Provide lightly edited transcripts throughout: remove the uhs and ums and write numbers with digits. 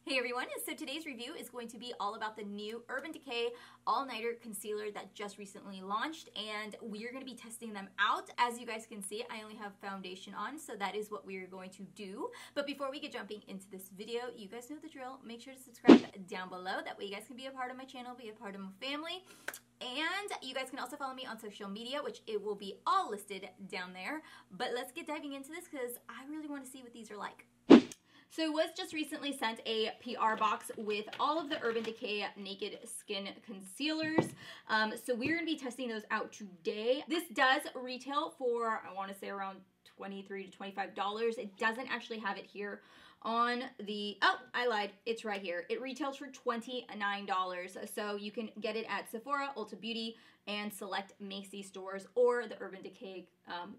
Hey everyone, so today's review is going to be all about the new Urban Decay All-Nighter Concealer that just recently launched, and we're going to be testing them out. As you guys can see, I only have foundation on, so that is what we're going to do. But before we get jumping into this video, you guys know the drill. Make sure to subscribe down below. That way you guys can be a part of my channel, be a part of my family. And you guys can also follow me on social media, which it will be all listed down there. But let's get diving into this because I really want to see what these are like. So it was just recently sent a PR box with all of the Urban Decay Naked Skin Concealers. So we're going to be testing those out today. This does retail for, I want to say, around $23 to $25. It doesn't actually have it here on the, oh, I lied, it's right here. It retails for $29. So you can get it at Sephora, Ulta Beauty, and select Macy's stores or the Urban Decay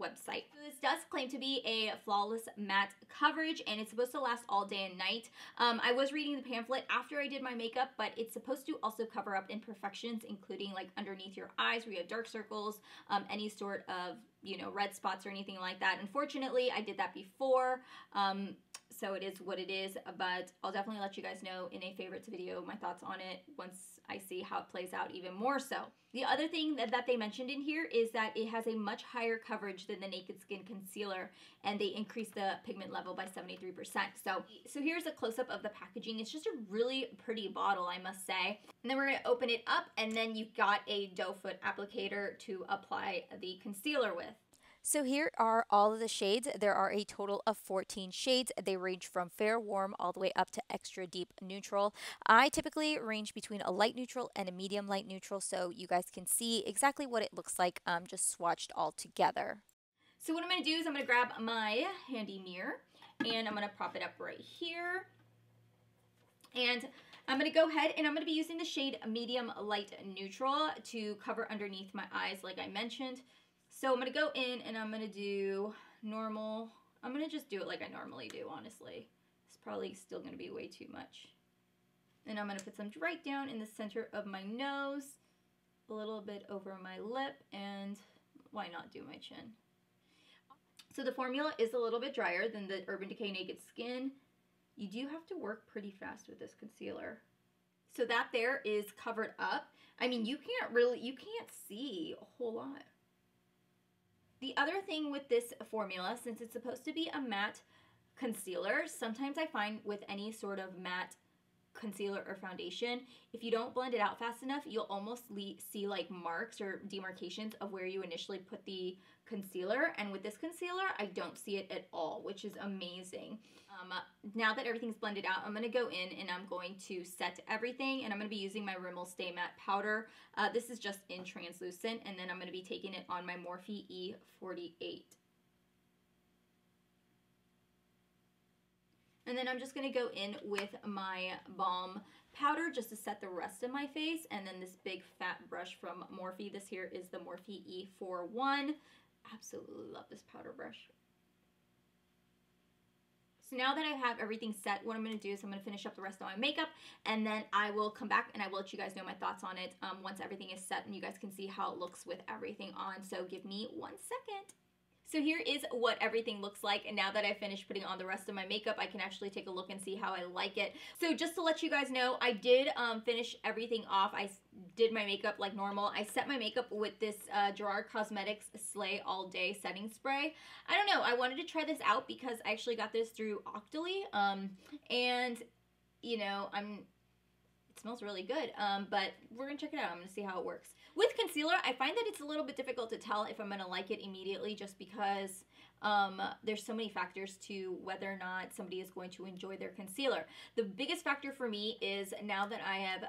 website. So this does claim to be a flawless matte coverage, and it's supposed to last all day and night. I was reading the pamphlet after I did my makeup, but it's supposed to also cover up imperfections, including like underneath your eyes where you have dark circles, any sort of, you know, red spots or anything like that. Unfortunately, I did that before. So it is what it is, but I'll definitely let you guys know in a favorites video my thoughts on it once I see how it plays out even more so. The other thing that they mentioned in here is that it has a much higher coverage than the Naked Skin Concealer, and they increased the pigment level by 73%. So here's a close-up of the packaging. It's just a really pretty bottle, I must say. And then we're going to open it up, and then you've got a doe foot applicator to apply the concealer with. So here are all of the shades. There are a total of 14 shades. They range from fair warm all the way up to extra deep neutral. I typically range between a light neutral and a medium light neutral, so you guys can see exactly what it looks like just swatched all together. So what I'm going to do is I'm going to grab my handy mirror and I'm going to prop it up right here. And I'm going to go ahead and I'm going to be using the shade medium light neutral to cover underneath my eyes like I mentioned. So I'm going to go in and I'm going to do normal. I'm going to just do it like I normally do, honestly. It's probably still going to be way too much. And I'm going to put some right down in the center of my nose, a little bit over my lip, and why not do my chin? So the formula is a little bit drier than the Urban Decay Naked Skin. You do have to work pretty fast with this concealer. So that there is covered up. I mean, you can't see a whole lot. The other thing with this formula, since it's supposed to be a matte concealer, sometimes I find with any sort of matte concealer or foundation, if you don't blend it out fast enough, you'll almost see like marks or demarcations of where you initially put the concealer. And with this concealer, I don't see it at all, which is amazing. Now that everything's blended out, I'm going to go in and I'm going to set everything, and I'm going to be using my Rimmel Stay Matte powder. This is just in translucent, and then I'm going to be taking it on my Morphe E48. And then I'm just going to go in with my balm powder just to set the rest of my face. And then this big fat brush from Morphe. This here is the Morphe E41. Absolutely love this powder brush. So now that I have everything set, what I'm going to do is I'm going to finish up the rest of my makeup, and then I will come back and I will let you guys know my thoughts on it once everything is set and you guys can see how it looks with everything on. So give me 1 second. So here is what everything looks like, and now that I finished putting on the rest of my makeup, I can actually take a look and see how I like it. So just to let you guys know, I did finish everything off. I did my makeup like normal. I set my makeup with this Gerard Cosmetics Slay All Day Setting Spray. I don't know, I wanted to try this out because I actually got this through Octoly, and you know, it smells really good, but we're gonna check it out. I'm gonna see how it works. With concealer, I find that it's a little bit difficult to tell if I'm gonna like it immediately, just because there's so many factors to whether or not somebody is going to enjoy their concealer. The biggest factor for me is now that I have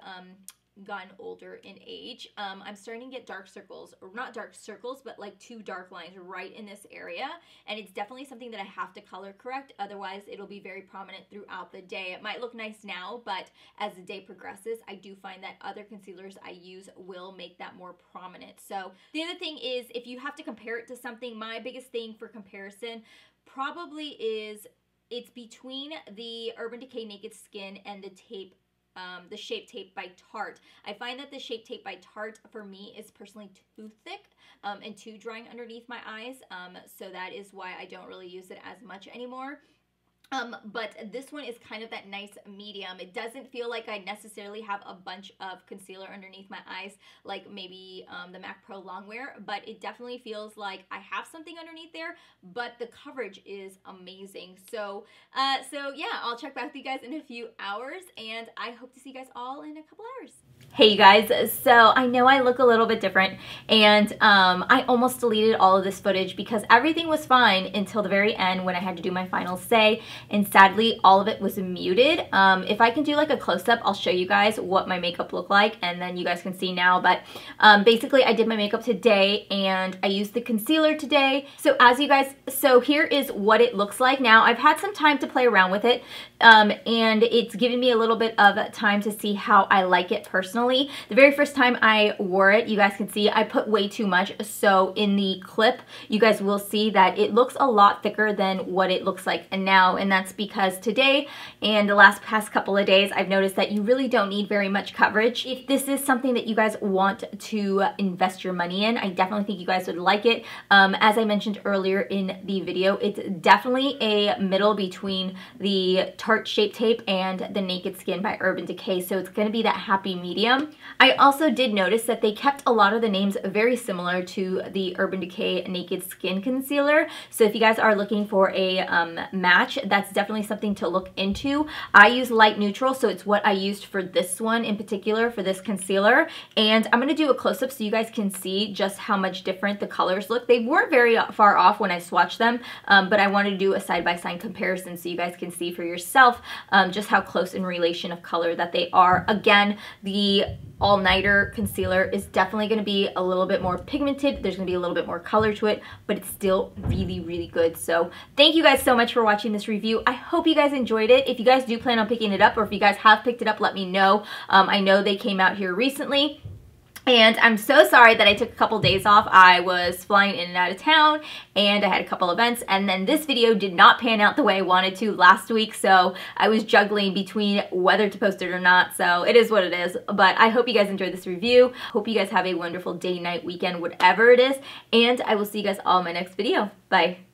gotten older in age, I'm starting to get dark circles, or not dark circles, but like 2 dark lines right in this area, and it's definitely something that I have to color correct, otherwise it'll be very prominent throughout the day. It might look nice now, but as the day progresses, I do find that other concealers I use will make that more prominent. So the other thing is, if you have to compare it to something, my biggest thing for comparison probably is it's between the Urban Decay Naked Skin and the Shape Tape by Tarte. I find that the Shape Tape by Tarte for me is personally too thick and too drying underneath my eyes, so that is why I don't really use it as much anymore. But this one is kind of that nice medium. It doesn't feel like I necessarily have a bunch of concealer underneath my eyes like maybe the MAC Pro Longwear, but it definitely feels like I have something underneath there, but the coverage is amazing. So yeah, I'll check back with you guys in a few hours, and I hope to see you guys all in a couple hours. Hey you guys, so I know I look a little bit different, and I almost deleted all of this footage because everything was fine until the very end when I had to do my final say, and sadly all of it was muted. If I can do like a close-up, I'll show you guys what my makeup looked like, and then you guys can see now. But basically I did my makeup today and I used the concealer today. So here is what it looks like now. I've had some time to play around with it, and it's given me a little bit of time to see how I like it personally. The very first time I wore it, you guys can see I put way too much, so in the clip you guys will see that it looks a lot thicker than what it looks like now, and that's because today and the past couple of days I've noticed that you really don't need very much coverage. If this is something that you guys want to invest your money in, I definitely think you guys would like it. As I mentioned earlier in the video, it's definitely a middle between the Tarte Shape Tape and the Naked Skin by Urban Decay, so it's going to be that happy medium. I also did notice that they kept a lot of the names very similar to the Urban Decay Naked Skin Concealer, so if you guys are looking for a match, that's definitely something to look into. I use light neutral, so it's what I used for this one in particular, for this concealer, and I'm going to do a close-up so you guys can see just how much different the colors look. They weren't very far off when I swatched them, but I wanted to do a side-by-side comparison so you guys can see for yourself just how close in relation of color that they are. Again, the all-nighter concealer is definitely going to be a little bit more pigmented. There's going to be a little bit more color to it, but it's still really, really good. So thank you guys so much for watching this review. I hope you guys enjoyed it. If you guys do plan on picking it up, or if you guys have picked it up, let me know. I know they came out here recently. And I'm so sorry that I took a couple days off. I was flying in and out of town, and I had a couple events, and then this video did not pan out the way I wanted to last week, so I was juggling between whether to post it or not, so it is what it is. But I hope you guys enjoyed this review. Hope you guys have a wonderful day, night, weekend, whatever it is, and I will see you guys all in my next video. Bye.